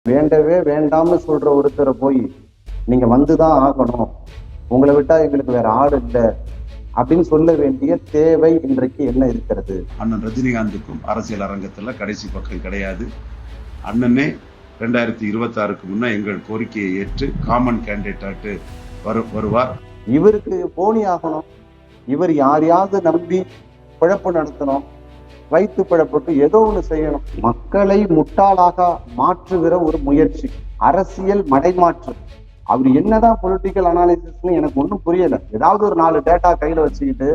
வேண்டவே வேண்டாம்னு சொல்ற ஒருத்தரை போய் நீங்க வந்துதான் ஆகணும், உங்களை விட்டா எங்களுக்கு வேற ஆள் இல்லை அப்படின்னு சொல்ல வேண்டிய தேவை இன்றைக்கு என்ன இருக்கிறது? அண்ணன் ரஜினிகாந்துக்கும் அரசியல் அரங்கத்துல கடைசி பக்கம் கிடையாது. அண்ணனே 2026க்கு முன்ன எங்கள் கோரிக்கையை ஏற்று காமன் கேண்டிடேட் வருவார். இவருக்கு போனி ஆகணும், இவர் யாரையாவது நம்பி பிழப்பு நடத்தணும், வைத்து பிழப்புக்கு ஏதோ ஒண்ணு செய்யணும். மக்களை முட்டாளாக மாற்றுகிற ஒரு முயற்சி, அரசியல் மடைமாற்று. அவர் என்னதான் பொலிட்டிக்கல் அனாலிசிஸ்னு எனக்கு ஒன்றும் புரியல. ஏதாவது ஒரு 4 டேட்டா கையில வச்சுக்கிட்டு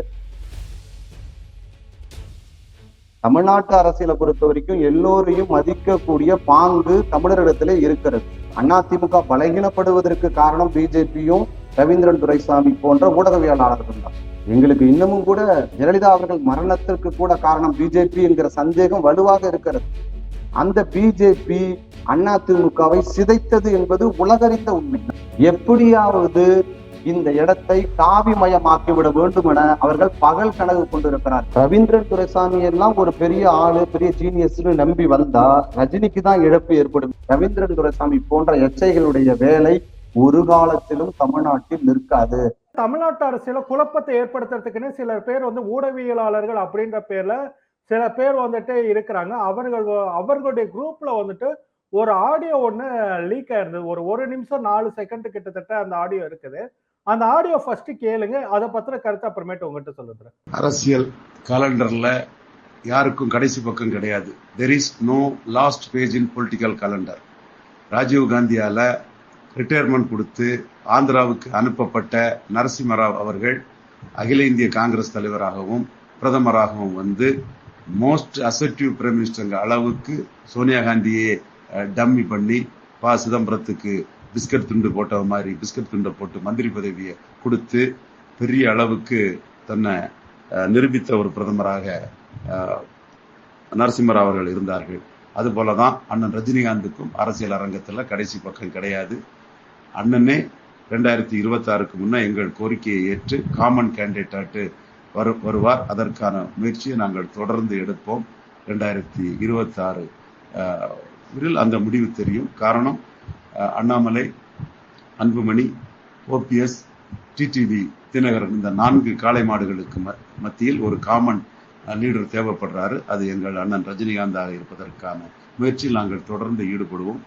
தமிழ்நாட்டு அரசியலை பொறுத்த வரைக்கும் எல்லோரையும் மதிக்கக்கூடிய பாங்கு தமிழரிடத்துல இருக்கிறது. அதிமுக பலகீனப்படுவதற்கு காரணம் பிஜேபியும் ரவீந்திரன் துரைசாமி போன்ற ஊடகவியலாளர்கள் தான். எங்களுக்கு இன்னமும் கூட ஜெயலலிதா அவர்கள் மரணத்திற்கு கூட காரணம் பிஜேபி என்கிற சந்தேகம் வலுவாக இருக்கிறது. அந்த பிஜேபி அதிமுகவை சிதைத்தது என்பது உலகறிந்த உண்மை. எப்படியாவது இந்த இடத்தை காவிமயமாக்கிவிட வேண்டும் என அவர்கள் பகல் கனவு கொண்டிருக்கிறார். ரவீந்திரன் துரைசாமி எல்லாம் ஒரு பெரிய ஆளு, பெரிய ஜீனியஸ்னு நம்பி வந்தா ரஜினிக்கு தான் இழப்பு ஏற்படும். ரவீந்திரன் துரைசாமி போன்ற எச்சைகளுடைய வேலை ஒரு காலத்திலும் தமிழ்நாட்டில் நிற்காது. தமிழ்நாட்டு அரசியல குழப்பத்தை ஏற்படுத்துறதுக்குன்னு சில பேர் ஊடகவியலாளர்கள் அப்படின்ற பேர்ல சில பேர் இருக்கிறாங்க. அவர்களுடைய குரூப்ல ஒரு ஆடியோ ஒண்ணு லீக் ஆயிருந்தது. ஒரு நிமிஷம் 4 செகண்ட் கிட்டத்தட்ட அந்த ஆடியோ இருக்குது. அந்த ஆடியோ ஃபர்ஸ்ட் கேளுங்க, அதை பத்தின கருத்து அப்புறமேட்டு உங்ககிட்ட சொல்லுறேன். அரசியல் காலண்டர்ல யாருக்கும் கடைசி பக்கம் கிடையாது. there is no last page in political calendar. Rajiv காந்தியால ரிட்டையர்மெண்ட் கொடுத்து ஆந்திராவுக்கு அனுப்பப்பட்ட நரசிம்மராவ் அவர்கள் அகில இந்திய காங்கிரஸ் தலைவராகவும் பிரதமராகவும் வந்து மோஸ்ட் அசர்டிவ் பிரைம் மினிஸ்டர் அளவுக்கு சோனியா காந்தியே டம்மி பண்ணி சிதம்பரத்துக்கு பிஸ்கட் துண்டு போட்ட மாதிரி பிஸ்கட் துண்டை போட்டு மந்திரி பதவியை கொடுத்து பெரிய அளவுக்கு தன்னை நிரூபித்த ஒரு பிரதமராக நரசிம்மராவ் அவர்கள் இருந்தார்கள். அது போலதான் அண்ணன் ரஜினிகாந்துக்கும் அரசியல் அரங்கத்துல கடைசி பக்கம் கிடையாது. அண்ணனே 2026க்கு முன்ன எங்கள் கோரிக்கையை ஏற்று காமன் கேண்டிடேட் வருவார். அதற்கான முயற்சியை நாங்கள் தொடர்ந்து எடுப்போம். 2026 அந்த முடிவு தெரியும். காரணம், அண்ணாமலை, அன்புமணி, ஓபிஎஸ், டிடிவி தினகரன் இந்த 4 காளை மாடுகளுக்கு மத்தியில் ஒரு காமன் லீடர் தேவைப்படுறாரு. அது எங்கள் அண்ணன் ரஜினிகாந்தாக இருப்பதற்கான முயற்சியில் நாங்கள் தொடர்ந்து ஈடுபடுவோம்.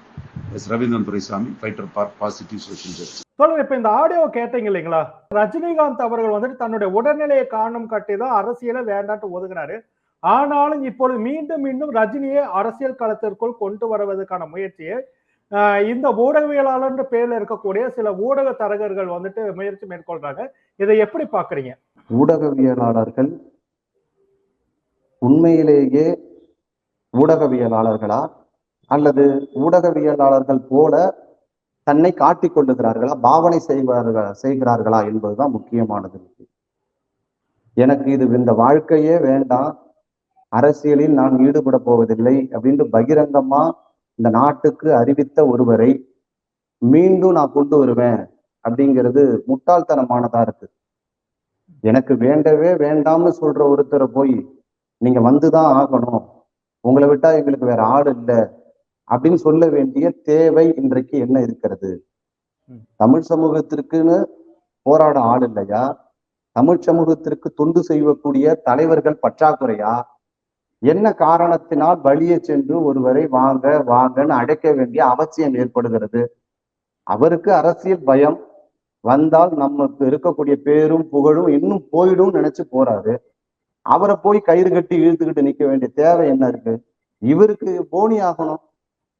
Ravindran Duraisamy, fighter positive social justice. இப்ப இந்த ஆடியோ கேட்டீங்க இல்லைங்களா? ரஜினிகாந்த் அவர்கள் தன்னுடைய உடல்நிலையை காரணம் காட்டிதான் அரசியலை வேண்டாட்டு ஒதுங்கினாரு. ஆனாலும் இப்பொழுது மீண்டும் மீண்டும் ரஜினியை அரசியல் களத்திற்குள் கொண்டு வருவதற்கான முயற்சியை இந்த ஊடகவியலாளர் பேர்ல இருக்கக்கூடிய சில ஊடக தரகர்கள் முயற்சி மேற்கொள்றாங்க. இதை எப்படி பாக்குறீங்க? ஊடகவியலாளர்கள் உண்மையிலேயே ஊடகவியலாளர்களா அல்லது ஊடகவியலாளர்கள் போல தன்னை காட்டிக் கொள்ளுகிறார்களா, பாவனை செய்கிறார்களா என்பதுதான் முக்கியமானது. எனக்கு இந்த வாழ்க்கையே வேண்டாம், அரசியலில் நான் ஈடுபட போவதில்லை அப்படின்னு பகிரங்கமா இந்த நாட்டுக்கு அறிவித்த ஒருவரை மீண்டும் நான் கொண்டு வருவேன் அப்படிங்கிறது முட்டாள்தனமானதா இருக்கு. எனக்கு வேண்டவே வேண்டாம்னு சொல்ற ஒருத்தரை போய் நீங்க வந்துதான் ஆகணும், உங்களை விட்டா எங்களுக்கு வேற ஆள் இல்லை அப்படின்னு சொல்ல வேண்டிய தேவை இன்றைக்கு என்ன இருக்கிறது? தமிழ் சமூகத்திற்குன்னு போராட ஆள் இல்லையா? தமிழ் சமூகத்திற்கு தொண்டு செய்யக்கூடிய தலைவர்கள் பற்றாக்குறையா? என்ன காரணத்தினால் வழியே சென்று ஒருவரை வாங்க வாங்கன்னு அழைக்க வேண்டிய அவசியம் ஏற்படுகிறது? அவருக்கு அரசியல் பயம், வந்தால் நமக்கு இருக்கக்கூடிய பேரும் புகழும் இன்னும் போயிடும் நினைச்சு போறாரு. அவரை போய் கயிறு கட்டி இழுத்துக்கிட்டு நிக்க வேண்டிய தேவை என்ன இருக்கு? இவருக்கு போனி ஆகணும்,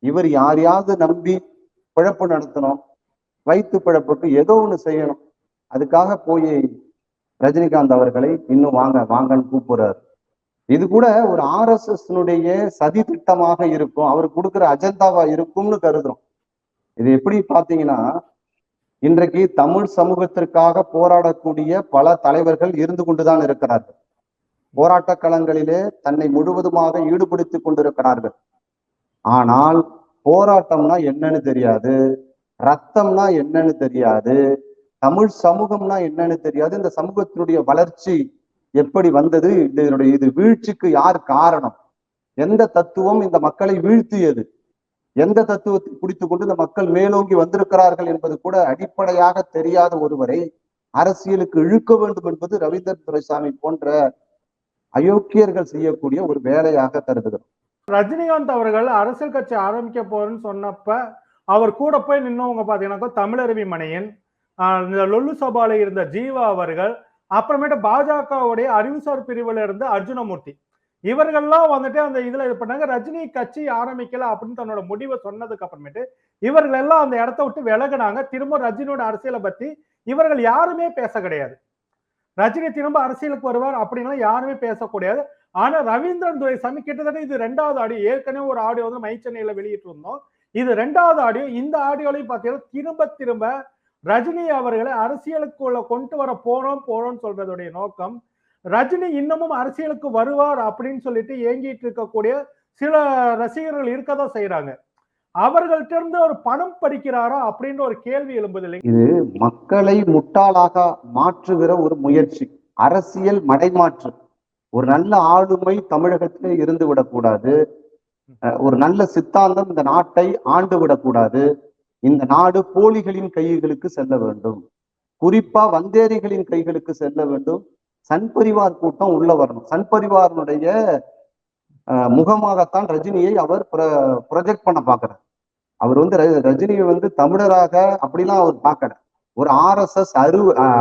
இவர் யாரையாவது நம்பி பிழப்பு நடத்தணும், வைத்து பிழப்புக்கு ஏதோ ஒண்ணு செய்யணும். அதுக்காக போய் ரஜினிகாந்த் அவர்களை இன்னும் வாங்க வாங்கன்னு கூப்பிடுறாரு. இது கூட ஒரு RSS சதி திட்டமாக இருக்கும், அவர் கொடுக்குற அஜெண்டாவா இருக்கும்னு கருதுறோம். இது எப்படி பாத்தீங்கன்னா, இன்றைக்கு தமிழ் சமூகத்திற்காக போராடக்கூடிய பல தலைவர்கள் இருந்து கொண்டுதான் இருக்கிறார்கள். போராட்ட களங்களிலே தன்னை முழுவதுமாக ஈடுபடுத்திக் கொண்டிருக்கிறார்கள். ஆனால் போராட்டம்னா என்னன்னு தெரியாது, ரத்தம்னா என்னன்னு தெரியாது, தமிழ் சமூகம்னா என்னன்னு தெரியாது. இந்த சமூகத்தினுடைய வளர்ச்சி எப்படி வந்தது, இது வீழ்ச்சிக்கு யார் காரணம், எந்த தத்துவம் இந்த மக்களை வீழ்த்தியது எந்த தத்துவத்தை பிடித்துக் கொண்டு இந்த மக்கள் மேலோங்கி வந்திருக்கிறார்கள் என்பது கூட அடிப்படையாக தெரியாத ஒருவரை அரசியலுக்கு இழுக்க வேண்டும் என்பது ரவீந்திரன் துரைசாமி போன்ற அயோக்கியர்கள் செய்யக்கூடிய ஒரு வேலையாக கருதுகிறோம். ரஜினிகாந்த் அவர்கள் அரசியல் கட்சி ஆரம்பிக்க போறேன்னு சொன்னப்ப அவர் கூட போய் நின்னவங்க பாத்தீங்கன்னா தமிழருவி மணியன், இந்த லொல்லு சபால இருந்த ஜீவா அவர்கள், அப்புறமேட்டு பாஜகவுடைய அறிவுசார் பிரிவுல இருந்த அர்ஜுனமூர்த்தி, இவர்கள்லாம் வந்துட்டு அந்த இதுல இது பண்ணாங்க. ரஜினி கட்சி ஆரம்பிக்கல அப்படின்னு தன்னோட முடிவை சொன்னதுக்கு அப்புறமேட்டு இவர்கள் எல்லாம் அந்த இடத்த விட்டு விலகுனாங்க. திரும்ப ரஜினியோட அரசியலை பத்தி இவர்கள் யாருமே பேச கிடையாது. ரஜினி திரும்ப அரசியலுக்கு வருவார் அப்படின்னா யாருமே பேசக்கூடாது. ஆனா ரவீந்திரன் துரைசாமி கிட்டத்தட்ட இது 2வது ஆடியோ. ஏற்கனவே ஒரு ஆடியோ வந்து மை சென்னையில வெளியிட்டு இருந்தோம். இது 2வது ஆடியோ. இந்த ஆடியோலையும் பாத்தீங்கன்னா திரும்ப திரும்ப ரஜினி அவர்களை அரசியலுக்குள்ள கொண்டு வர போறோம்னு சொல்றதுடைய நோக்கம், ரஜினி இன்னமும் அரசியலுக்கு வருவார் அப்படின்னு சொல்லிட்டு ஏங்கிட்டு இருக்கக்கூடிய சில ரசிகர்கள் இருக்கதான் செய்யறாங்க. அவர்கள்ட்ட இருந்து ஒரு பணம் பறிக்கிறாரா அப்படின்ற ஒரு கேள்வி எழும்புதில்லை. இது மக்களை முட்டாளாக மாற்றுகிற ஒரு முயற்சி, அரசியல் மடைமாற்று. ஒரு நல்ல ஆளுமை தமிழகத்திலே இருந்து விடக்கூடாது. ஒரு நல்ல சித்தாந்தம் இந்த நாட்டை ஆண்டு விடக்கூடாது. இந்த நாடு போலிகளின் கைகளுக்கு செல்ல வேண்டும், குறிப்பா வந்தேரிகளின் கைகளுக்கு செல்ல வேண்டும். சன் பரிவார் கூட்டம் உள்ள வரணும். சன் பரிவாரனுடைய முகமாகத்தான் ரஜினியை அவர் ப்ரொஜெக்ட் பண்ண பாக்குறார். அவர் வந்து ரஜினியை வந்து தமிழராக அப்படிலாம் அவர் பார்க்கல. ஒரு RSS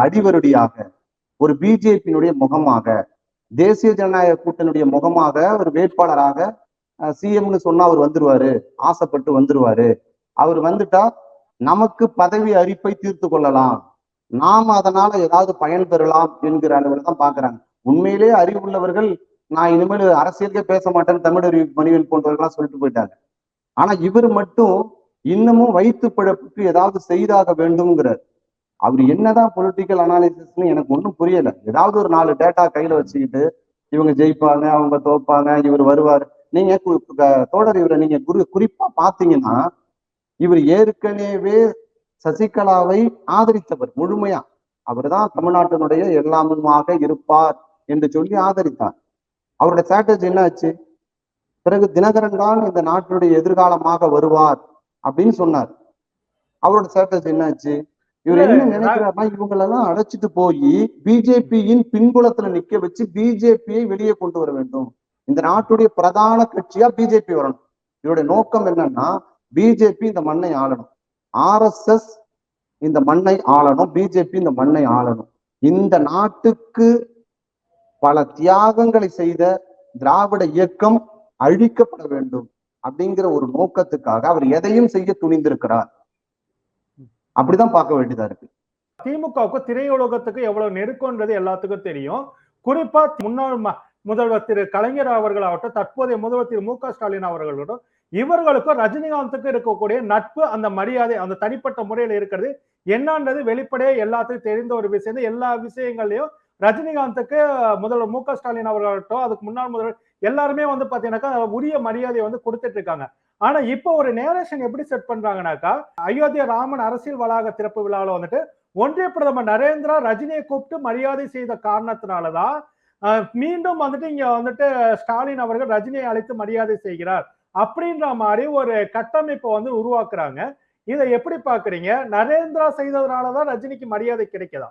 அடிவருடியாக, ஒரு பிஜேபியினுடைய முகமாக, தேசிய ஜனநாயக கூட்டணியுடைய முகமாக, ஒரு வேட்பாளராக சிஎம்னு சொன்னா அவர் வந்துருவாரு, ஆசைப்பட்டு வந்துருவாரு. அவர் வந்துட்டா நமக்கு பதவி அரிப்பை தீர்த்து கொள்ளலாம், நாம அதனால ஏதாவது பயன் பெறலாம் என்கிற அளவில் தான் பாக்குறாங்க. உண்மையிலே அறிவுள்ளவர்கள் நான் இனிமேல் அரசியலுக்கே பேச மாட்டேன் தமிழர் மணிவன் போன்றவர்கள்லாம் சொல்லிட்டு போயிட்டாங்க. ஆனா இவர் மட்டும் இன்னமும் வயிற்று பிழப்புக்கு ஏதாவது செய்தாக வேண்டும்ங்கிறார். அவர் என்னதான் பொலிட்டிக்கல் அனாலிசிஸ்ன்னு எனக்கு ஒன்றும் புரியல. ஏதாவது ஒரு 4 டேட்டா கையில வச்சுக்கிட்டு இவங்க ஜெயிப்பாங்க, அவங்க தோப்பாங்க, இவர் வருவார். நீங்க தோழர் இவரை நீங்க குறிப்பா பாத்தீங்கன்னா, இவர் ஏற்கனவே சசிகலாவை ஆதரித்தவர் முழுமையா. அவர் தான் தமிழ்நாட்டினுடைய எல்லாமுமாக இருப்பார் என்று சொல்லி ஆதரித்தார். அவருடைய ஸ்ட்ராட்டஜி என்ன ஆச்சு? பிறகு தினகரன் தான் இந்த நாட்டுடைய எதிர்காலமாக வருவார் அப்படின்னு சொன்னார். அவரோட ஸ்ட்ராட்டஜி என்ன ஆச்சு? இவர் என்ன நினைக்கிறாருன்னா, இவங்களெல்லாம் அடைச்சிட்டு போய் பிஜேபியின் பின்புலத்துல நிக்க வச்சு பிஜேபியை வெளியே கொண்டு வர வேண்டும். இந்த நாட்டுடைய பிரதான கட்சியா பிஜேபி வரணும். இவருடைய நோக்கம் என்னன்னா, பிஜேபி இந்த மண்ணை ஆளணும், RSS இந்த மண்ணை ஆளணும், பிஜேபி இந்த மண்ணை ஆளணும். இந்த நாட்டுக்கு பல தியாகங்களை செய்த திராவிட இயக்கம் அழிக்கப்பட வேண்டும் அப்படிங்கிற ஒரு நோக்கத்துக்காக அவர் எதையும் செய்ய துணிந்திருக்கிறார். அப்படிதான் பார்க்க வேண்டியதா இருக்கு. திமுகவுக்கு திரையுலகத்துக்கு எவ்வளவு நெருக்கம்ன்றது எல்லாத்துக்கும் தெரியும். குறிப்பா முன்னாள் முதல்வர் திரு கலைஞர் அவர்களாகட்டும், தற்போதைய முதல்வர் திரு மு.க. ஸ்டாலின் அவர்களோடும் இவர்களுக்கும் ரஜினிகாந்துக்கு இருக்கக்கூடிய நட்பு, அந்த மரியாதை, அந்த தனிப்பட்ட முறையில இருக்கிறது என்னன்றது வெளிப்படையா எல்லாத்துக்கும் தெரிந்த ஒரு விஷயம். எல்லா விஷயங்கள்லயும் ரஜினிகாந்துக்கு முதல்வர் மு.க. ஸ்டாலின் அவர்களாகட்டும், அதுக்கு முன்னாள் முதல்வர் எல்லாருமே வந்து பாத்தீங்கன்னாக்கா உரிய மரியாதையை வந்து கொடுத்துட்டு இருக்காங்க. ஆனா இப்ப ஒரு நேரேஷன் எப்படி செட் பண்றாங்கன்னாக்கா, அயோத்தியா ராமன் அரசியல் வளாக திறப்பு விழாவில் வந்துட்டு ஒன்றிய பிரதமர் நரேந்திரா ரஜினியை கூப்பிட்டு மரியாதை செய்த காரணத்தினாலதான் மீண்டும் வந்துட்டு இங்க வந்துட்டு ஸ்டாலின் அவர்கள் ரஜினியை அழைத்து மரியாதை செய்கிறார் அப்படின்ற மாதிரி ஒரு கட்டமைப்பை வந்து உருவாக்குறாங்க. இதை எப்படி பாக்குறீங்க? நரேந்திரா செய்ததுனாலதான் ரஜினிக்கு மரியாதை கிடைக்குதா?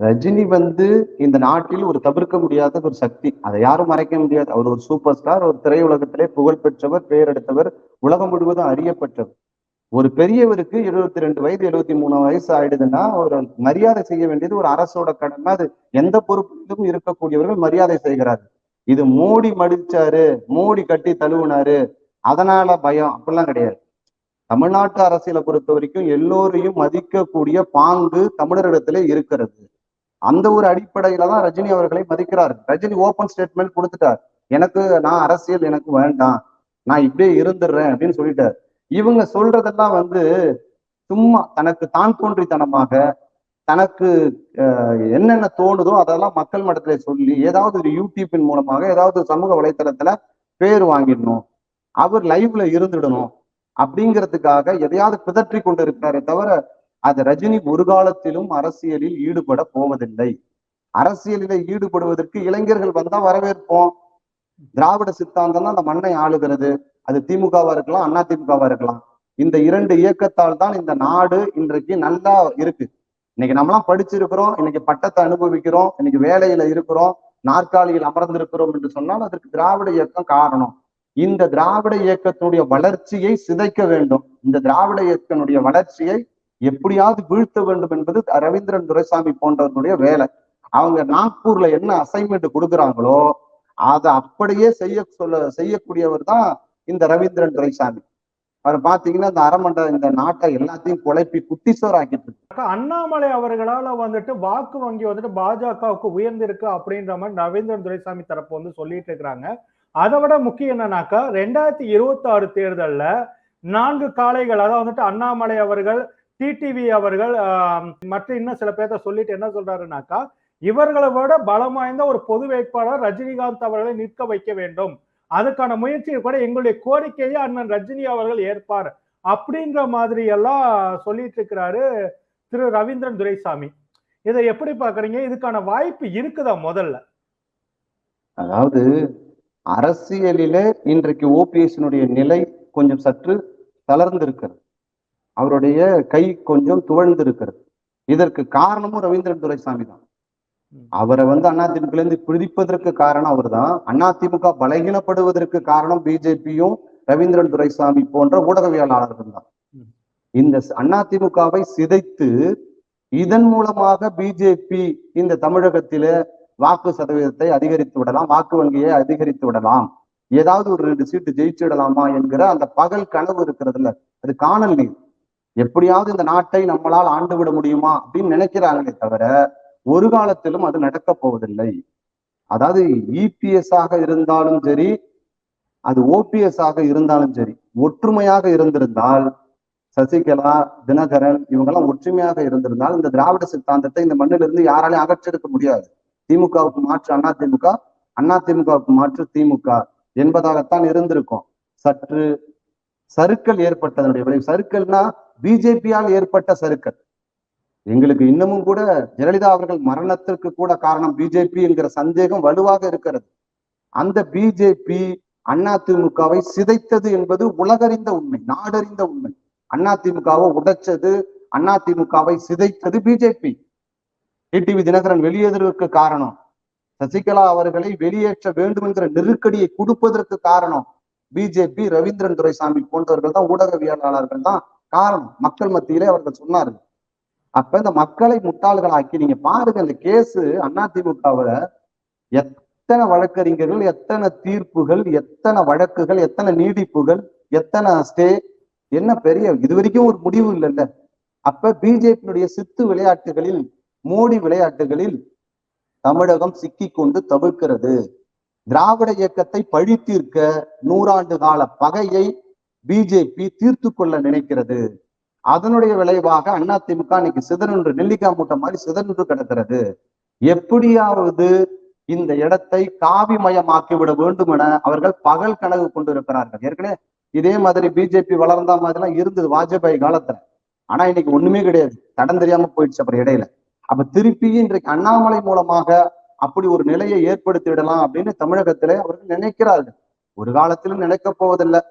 ரஜினி வந்து இந்த நாட்டில் ஒரு தவிர்க்க முடியாத ஒரு சக்தி, அதை யாரும் மறைக்க முடியாது. அவர் ஒரு சூப்பர் ஸ்டார், ஒரு திரையுலகத்திலே புகழ் பெற்றவர், பெயர் எடுத்தவர், உலகம் முழுவதும் அறியப்பட்டவர். ஒரு பெரியவருக்கு 72 வயது 73 வயசு ஆயிடுதுன்னா ஒரு மரியாதை செய்ய வேண்டியது ஒரு அரசோட கடமை. அது எந்த பொறுப்பிலும் இருக்கக்கூடியவர்கள் மரியாதை செய்கிறார்கள். இது மோடி மடிச்சாரு, மோடி கட்டி தழுவினாரு அதனால பயம் அப்படிலாம் கிடையாது. தமிழ்நாட்டு அரசியலை பொறுத்த வரைக்கும் எல்லோரையும் மதிக்கக்கூடிய பாங்கு தமிழரிடத்திலே இருக்கிறது. அந்த ஒரு அடிப்படையில தான் ரஜினி அவர்களை மதிக்கிறார். ரஜினி ஓப்பன் ஸ்டேட்மெண்ட் கொடுத்துட்டார், நான் அரசியல் எனக்கு வேண்டாம், நான் இப்படியே இருந்துடுறேன் அப்படின்னு சொல்லிட்டார். இவங்க சொல்றதெல்லாம் வந்து சும்மா தனக்கு தான் தோன்றித்தனமாக, தனக்கு என்னென்ன தோணுதோ அதெல்லாம் மக்கள் மட்டத்திலே சொல்லி ஏதாவது ஒரு யூடியூப்பின் மூலமாக ஏதாவது சமூக வலைத்தளத்துல பேர் வாங்கிடணும், அவர் லைவ்ல இருந்துடணும் அப்படிங்கிறதுக்காக எதையாவது பிதற்றி கொண்டு இருக்கிறாரே தவிர அது ரஜினி ஒரு காலத்திலும் அரசியலில் ஈடுபட போவதில்லை. அரசியலில் ஈடுபடுவதற்கு இளைஞர்கள் வந்தா வரவேற்போம், திராவிட சித்தாந்தம் தான் அந்த மண்ணை ஆளுகிறது. அது திமுகவா இருக்கலாம், அண்ணா திமுகவா இருக்கலாம். இந்த இரண்டு இயக்கத்தால் தான் இந்த நாடு இன்றைக்கு நல்லா இருக்கு. இன்னைக்கு நம்மளாம் படிச்சிருக்கிறோம், இன்னைக்கு பட்டத்தை அனுபவிக்கிறோம், இன்னைக்கு வேலையில இருக்கிறோம், நாற்காலியில் அமர்ந்திருக்கிறோம் என்று சொன்னால் அதற்கு திராவிட இயக்கம் காரணம். இந்த திராவிட இயக்கத்தினுடைய வளர்ச்சியை சிதைக்க வேண்டும். இந்த திராவிட இயக்கத்தினுடைய வளர்ச்சியை எப்படியாவது வீழ்த்த வேண்டும் என்பது ரவீந்திரன் துரைசாமி போன்றவர்களுடைய வேலை. அவங்க நாக்பூர்ல என்ன அசைன்மெண்ட் கொடுக்குறாங்களோ அதை அப்படியே செய்யக்கூடியவர் தான் இந்த ரவீந்திரன் துரைசாமி. அவர் பாத்தீங்கன்னா இந்த அரமண்ட இந்த நாட்டை எல்லாத்தையும் குழப்பி குட்டிசோர் ஆக்கிட்டு இருக்கு. அண்ணாமலை அவர்களால வந்துட்டு வாக்கு வங்கி வந்துட்டு பாஜகவுக்கு உயர்ந்திருக்கு அப்படின்ற மாதிரி ரவீந்திரன் துரைசாமி தரப்பு வந்து சொல்லிட்டு இருக்கிறாங்க. அதை விட முக்கியம் என்னன்னாக்கா 2026 தேர்தல்ல 4 காளைகள், அதாவது வந்துட்டு அண்ணாமலை அவர்கள், டிடிவி அவர்கள், மற்ற இன்னும் சில பேர்த்த சொல்லிட்டு என்ன சொல்றாருனாக்கா, இவர்களை விட பலம் வாய்ந்த ஒரு பொது வேட்பாளர் ரஜினிகாந்த் அவர்களை நிற்க வைக்க வேண்டும், அதுக்கான முயற்சியை கூட எங்களுடைய கோரிக்கையை அண்ணன் ரஜினி அவர்கள் ஏற்பார் அப்படின்ற மாதிரி எல்லாம் சொல்லிட்டு இருக்கிறாரு திரு ரவீந்திரன் துரைசாமி. இதை எப்படி பாக்குறீங்க? இதுக்கான வாய்ப்பு இருக்குதா? முதல்ல அதாவது அரசியலிலே இன்றைக்கு ஓபிஎஸ்னுடைய நிலை கொஞ்சம் சற்று தளர்ந்திருக்கிறது, அவருடைய கை கொஞ்சம் துவழ்ந்திருக்கிறது. இதற்கு காரணமும் ரவீந்திரன் துரைசாமி தான். அவரை வந்து அதிமுக இருந்து பிடிப்பதற்கு காரணம் அவர் தான். அதிமுக பலகீனப்படுவதற்கு காரணம் பிஜேபியும் ரவீந்திரன் துரைசாமி போன்ற ஊடகவியலாளர்கள் தான். இந்த அதிமுகவை சிதைத்து இதன் மூலமாக பிஜேபி இந்த தமிழகத்தில வாக்கு சதவீதத்தை அதிகரித்து விடலாம், வாக்கு வங்கியை அதிகரித்து விடலாம், ஏதாவது ஒரு 2 சீட்டு ஜெயிச்சுடலாமா என்கிற அந்த பகல் கனவு இருக்கிறதுல அது காணல் நீர். எப்படியாவது இந்த நாட்டை நம்மளால் ஆண்டு விட முடியுமா அப்படின்னு நினைக்கிறாங்களே தவிர ஒரு காலத்திலும் அது நடக்க போவதில்லை. அதாவது இபிஎஸ் ஆக இருந்தாலும் சரி, அது ஓபிஎஸ் ஆக இருந்தாலும் சரி, ஒற்றுமையாக இருந்திருந்தால், சசிகலா, தினகரன் இவங்கெல்லாம் ஒற்றுமையாக இருந்திருந்தால் இந்த திராவிட சித்தாந்தத்தை இந்த மண்ணிலிருந்து யாராலையும் அகற்றெடுக்க முடியாது. திமுகவுக்கு மாற்று அதிமுக, அதிமுகவுக்கு மாற்று திமுக என்பதாகத்தான் இருந்திருக்கும். சற்று சறுக்கல் ஏற்பட்டதனுடைய விளைவு. சறுக்கல்னா பிஜேபியால் ஏற்பட்ட சறுக்கல். எங்களுக்கு இன்னமும் கூட ஜெயலலிதா அவர்கள் மரணத்திற்கு கூட காரணம் பிஜேபி என்கிற சந்தேகம் வலுவாக இருக்கிறது. அந்த பிஜேபி அதிமுகவை சிதைத்தது என்பது உலகறிந்த உண்மை, நாடறிந்த உண்மை. அதிமுகவை உடைச்சது, அதிமுகவை சிதைத்தது பிஜேபி. டிடிவி தினகரன் வெளியேறுவதற்கு காரணம், சசிகலா அவர்களை வெளியேற்ற வேண்டும் என்கிற நெருக்கடியை கொடுப்பதற்கு காரணம் பிஜேபி, ரவீந்திரன் துரைசாமி போன்றவர்கள் தான், ஊடகவியலாளர்கள் தான் காரணம். மக்கள் மத்தியிலே அவர்கள் சொன்னார்கள். அப்ப இந்த மக்களை முட்டாள்களாக்கி நீங்க பாருங்க, இந்த கேஸ் அதிமுகவுல எத்தனை வழக்கறிஞர்கள், எத்தனை தீர்ப்புகள், எத்தனை வழக்குகள், எத்தனை நீடிப்புகள், எத்தனை ஸ்டே, என்ன பெரிய இது வரைக்கும் ஒரு முடிவு இல்லைல்ல. அப்ப பிஜேபியினுடைய சித்து விளையாட்டுகளில், மோடி விளையாட்டுகளில் தமிழகம் சிக்கி கொண்டு தவிர்க்கிறது. திராவிட இயக்கத்தை பழி தீர்க்க 100 ஆண்டு கால பகையை பிஜேபி தீர்த்து கொள்ள நினைக்கிறது. அதனுடைய விளைவாக அதிமுக இன்னைக்கு சிதறன்று, நெல்லிக்காய் மூட்டை மாதிரி சிதறன்று கிடக்கிறது. எப்படியாவது இந்த இடத்தை காவிமயமாக்கி விட வேண்டும் என அவர்கள் பகல் கனவு கொண்டு இருக்கிறார்கள். ஏற்கனவே இதே மாதிரி பிஜேபி வளர்ந்த மாதிரிலாம் இருந்தது வாஜ்பாய் காலத்துல. ஆனா இன்னைக்கு ஒண்ணுமே கிடையாது, தடம் தெரியாம போயிடுச்சு அப்புறம் இடையில. அப்ப திருப்பி இன்றைக்கு அண்ணாமலை மூலமாக அப்படி ஒரு நிலையை ஏற்படுத்திவிடலாம் அப்படின்னு தமிழகத்திலே அவர்கள் நினைக்கிறார்கள். ஒரு காலத்திலும் நினைக்க போவதில்லை.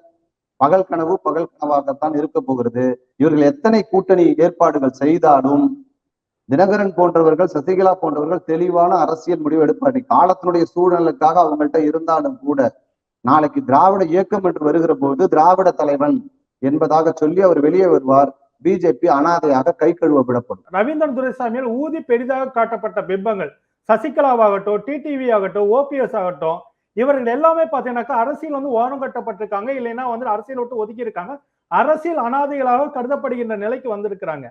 பகல் கனவு பகல் கனவாகத்தான் இருக்க போகிறது. இவர்கள் எத்தனை கூட்டணி ஏற்பாடுகள் செய்தாலும் தினகரன் போன்றவர்கள், சசிகலா போன்றவர்கள் தெளிவான அரசியல் முடிவு எடுப்பாரு. காலத்தினுடைய சூழலுக்காக அவங்கள்ட்ட இருந்தாலும் கூட நாளைக்கு திராவிட இயக்கம் என்று வருகிற போது திராவிட தலைவன் என்பதாக சொல்லி அவர் வெளியே வருவார். பிஜேபி அனாதையாக கை கழுவ விடப்படும். ரவீந்திரன் துரைசாமியால் ஊதி பெரிதாக காட்டப்பட்ட பிம்பங்கள், சசிகலாவாகட்டும், டிடிவி ஆகட்டும், ஓபிஎஸ் ஆகட்டும், இவர்கள் எல்லாமே பாத்தீங்கன்னாக்கா அரசியல் வந்து ஓரம் கட்டப்பட்டிருக்காங்க, இல்லைன்னா வந்து அரசியல் விட்டு ஒதுக்கி இருக்காங்க, அரசியல் அனாதைகளாக கருதப்படுகின்ற நிலைக்கு வந்திருக்கிறாங்க.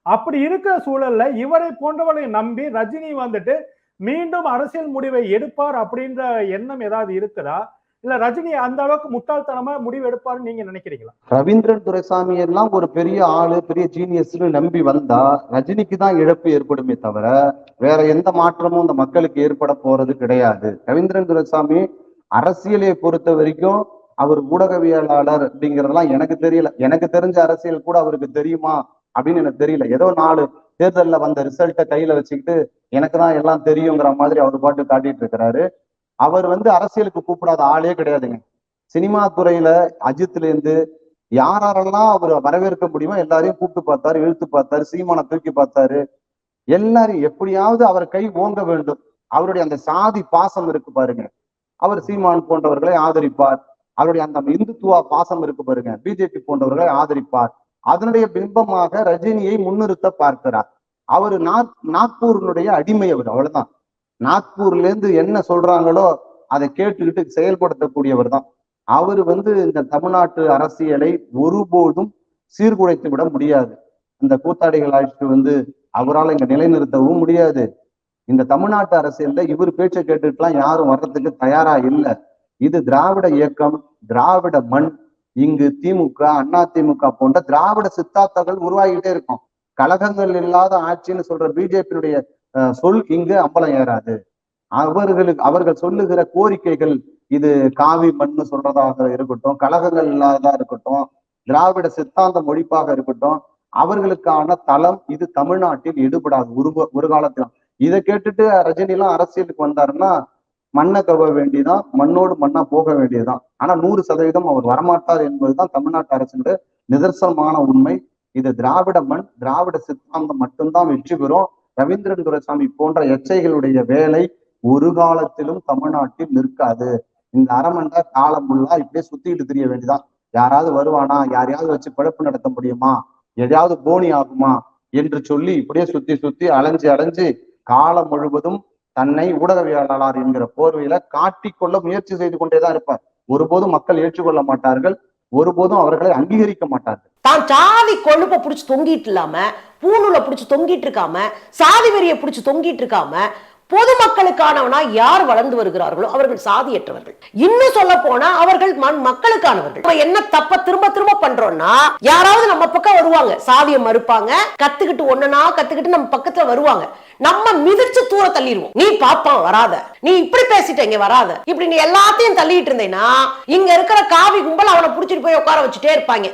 அப்படி இருக்கிற சூழல்ல இவரை போன்றவர்களை நம்பி ரஜினி வந்துட்டு மீண்டும் அரசியல் முடிவை எடுப்பார் அப்படின்ற எண்ணம் ஏதாவது இருக்குதா? இல்ல ரஜினி அந்த அளவுக்கு முட்டாள்தனமா முடிவு எடுப்பாருன்னு நீங்க நினைக்கிறீங்களா? ரவீந்திரன் துரைசாமி எல்லாம் ஒரு பெரிய ஆளு, பெரிய ஜீனியஸ்னு நம்பி வந்தா ரஜினிக்கு தான் இழப்பு ஏற்படுமே தவிர வேற எந்த மாற்றமும் இந்த மக்களுக்கு ஏற்பட போறது கிடையாது. ரவீந்திரன் துரைசாமி அரசியலை பொறுத்த வரைக்கும் அவர் ஊடகவியலாளர் அப்படிங்கிறதெல்லாம் எனக்கு தெரியல. எனக்கு தெரிஞ்ச அரசியல் கூட அவருக்கு தெரியுமா அப்படின்னு எனக்கு தெரியல. ஏதோ 4 தேர்தல்ல வந்த ரிசல்ட்டை கையில வச்சுக்கிட்டு எனக்கு தான் எல்லாம் தெரியுங்கிற மாதிரி அவர் பாட்டு காட்டிட்டு இருக்கிறாரு. அவர் வந்து அரசியலுக்கு கூப்பிடாத ஆளே கிடையாதுங்க. சினிமா துறையில அஜித்ல இருந்து யாரெல்லாம் அவர் வரவேற்க முடியுமோ எல்லாரையும் கூப்பிட்டு பார்த்தாரு, இழுத்து பார்த்தாரு, சீமானை தூக்கி பார்த்தாரு. எல்லாரும் எப்படியாவது அவர் கை ஓங்க வேண்டும். அவருடைய அந்த சாதி பாசம் இருக்கு பாருங்க, அவர் சீமான் போன்றவர்களை ஆதரிப்பார். அவருடைய அந்த இந்துத்துவ பாசம் இருக்கு பாருங்க, பிஜேபி போன்றவர்களை ஆதரிப்பார். அதனுடைய பிம்பமாக ரஜினியை முன்னிறுத்த பார்க்கிறார். அவரு நாக்பூரினுடைய அடிமை. அவர் அவ்வளவுதான். நாக்பூர்ல இருந்து என்ன சொல்றாங்களோ அதை கேட்டுக்கிட்டு செயல்படுத்தக்கூடியவர் தான். அவரு வந்து இந்த தமிழ்நாட்டு அரசியலை ஒருபோதும் சீர்குலைத்து விட முடியாது. இந்த கூத்தாடிகள் ஆட்சி வந்து அவரால் இங்க நிலைநிறுத்தவும் முடியாது. இந்த தமிழ்நாட்டு அரசியல்ல இவர் பேச்சை கேட்டுட்டுலாம் யாரும் வர்றதுக்கு தயாரா இல்லை. இது திராவிட இயக்கம், திராவிட மண். இங்கு திமுக, அண்ணா திமுக போன்ற திராவிட சித்தாந்தங்கள் உருவாகிட்டே இருக்கும். கழகங்கள் இல்லாத ஆட்சின்னு சொல்ற பிஜேபியுடைய சொல் இங்கு அம்பலம் ஏறாது. அவர்கள் சொல்லுகிற கோரிக்கைகள், இது காவி மண்ணு சொல்றதாக இருக்கட்டும், கழகங்கள் இல்லாததா இருக்கட்டும், திராவிட சித்தாந்த மொழிப்பாக இருக்கட்டும், அவர்களுக்கான தளம் இது தமிழ்நாட்டில் ஈடுபடாது ஒரு காலத்திலும். இதை கேட்டுட்டு ரஜினி எல்லாம் அரசியலுக்கு வந்தாருன்னா மண்ணை கவ வேண்டியதான், மண்ணோடு மண்ணா போக வேண்டியதுதான். ஆனா 100% அவர் வரமாட்டார் என்பதுதான் தமிழ்நாட்டு அரசுடைய நிதர்சனமான உண்மை. இது திராவிட மண், திராவிட சித்தாந்தம் மட்டும்தான் வெற்றி பெறும். ரவீந்திரன் துரைசாமி போன்ற எச்சைகளுடைய வேலை ஒரு காலத்திலும் தமிழ்நாட்டில் நிற்காது. இந்த அரமண்ட காலம் ஃபுல்லா இப்படியே சுத்திட்டு தெரிய வேண்டியதான். யாராவது வருவானா, யாரையாவது வச்சு பிழப்பு நடத்த முடியுமா, எதையாவது போனி ஆகுமா என்று சொல்லி இப்படியே சுத்தி சுத்தி அலைஞ்சு காலம் முழுவதும் தன்னை ஊடகவியலாளர் என்கிற போர்வையில காட்டிக்கொள்ள முயற்சி செய்து கொண்டேதான் இருப்பார். ஒருபோதும் மக்கள் ஏற்றுக்கொள்ள மாட்டார்கள், ஒருபோதும் அவர்களை அங்கீகரிக்க மாட்டார்கள். தான் சாதி கொழுப்பை பிடிச்சி தொங்கிட்டு இல்லாம, பூணூலை பிடிச்சி தொங்கிட்டு இருக்காம, சாதி வெறியை பிடிச்சி தொங்கிட்டு இருக்காம, பொதுமக்களுக்கானவனா யார் வளர்ந்து வருகிறார்களோ அவர்கள் சாதியற்றவர்கள். இன்னும் சொல்ல போனா அவர்கள் மக்களுக்கானவர்கள். நம்ம என்ன தப்ப திரும்ப திரும்ப பண்றோம்னா, யாராவது நம்ம பக்கம் வருவாங்க, சாதியை மறுப்பாங்க, கத்துக்கிட்டு ஒண்ணுனா கத்துக்கிட்டு நம்ம பக்கத்துல வருவாங்க, நம்ம மிதிச்சு தூர தள்ளிடுவோம். நீ பாப்பான் வராத, நீ இப்படி பேசிட்டீங்க வராத, இப்படி நீ எல்லாத்தையும் தள்ளிட்டு இருந்தேன்னா இங்க இருக்கிற காவி கும்பல் அவனை புடிச்சிட்டு போய் உட்கார வச்சுட்டே இருப்பாங்க.